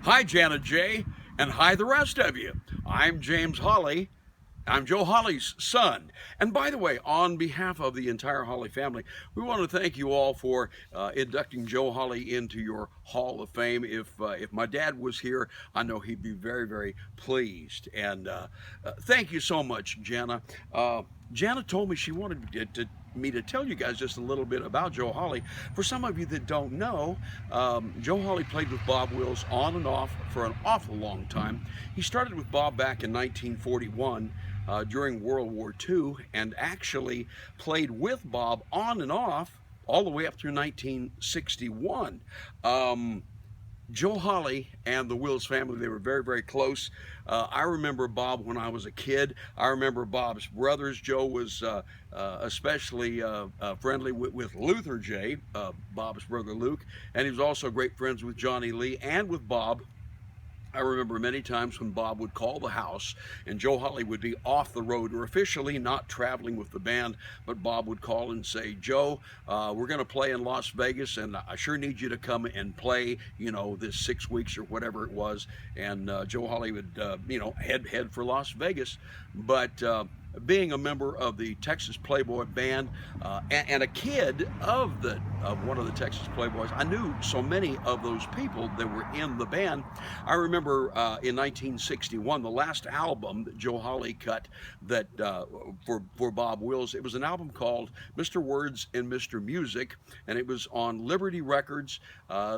Hi, Janet J, and hi, the rest of you. I'm James Holley. I'm Joe Holley's son. And by the way, on behalf of the entire Holley family, we want to thank you all for inducting Joe Holley into your Hall of Fame. If my dad was here, I know he'd be very, very pleased. And thank you so much, Jana. Jana told me she wanted me to tell you guys just a little bit about Joe Holley. For some of you that don't know, Joe Holley played with Bob Wills on and off for an awful long time. He started with Bob back in 1941 during World War II and actually played with Bob on and off all the way up through 1961. Joe Holley and the Wills family, they were very, very close. I remember Bob when I was a kid. I remember Bob's brothers. Joe was especially friendly with Luther J., Bob's brother Luke, and he was also great friends with Johnny Lee and with Bob. I remember many times when Bob would call the house and Joe Holley would be off the road or officially not traveling with the band, but Bob would call and say, Joe, we're going to play in Las Vegas and I sure need you to come and play, this 6 weeks or whatever it was. And Joe Holley would, head for Las Vegas. But being a member of the Texas Playboy band and a kid of one of the Texas Playboys, I knew so many of those people that were in the band. I remember in 1961, the last album that Joe Holley cut that for Bob Wills, it was an album called Mr. Words and Mr. Music, and it was on Liberty Records.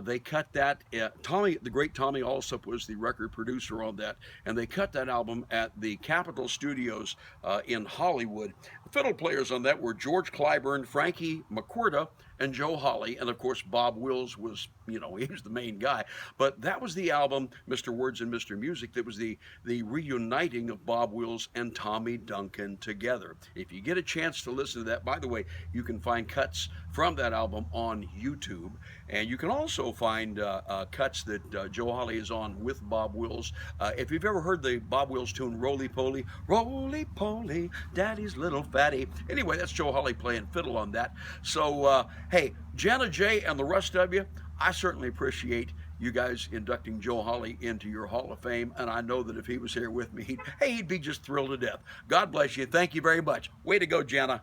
They cut that. Tommy, the great Tommy Allsup, was the record producer on that, and they cut that album at the Capitol Studios in Hollywood. The fiddle players on that were George Clyburn, Frankie McCourta, and Joe Holley, and of course Bob Wills was, he was the main guy. But that was the album, Mr. Words and Mr. Music, that was the reuniting of Bob Wills and Tommy Duncan together. If you get a chance to listen to that, by the way, you can find cuts from that album on YouTube, and you can also find cuts that Joe Holley is on with Bob Wills. If you've ever heard the Bob Wills tune Roly Poly, Roly Poly, Daddy's Little Fatty. Anyway, that's Joe Holley playing fiddle on that. So, hey, Jana J and the rest of you, I certainly appreciate you guys inducting Joe Holley into your Hall of Fame, and I know that if he was here with me, he'd be just thrilled to death. God bless you. Thank you very much. Way to go, Jana.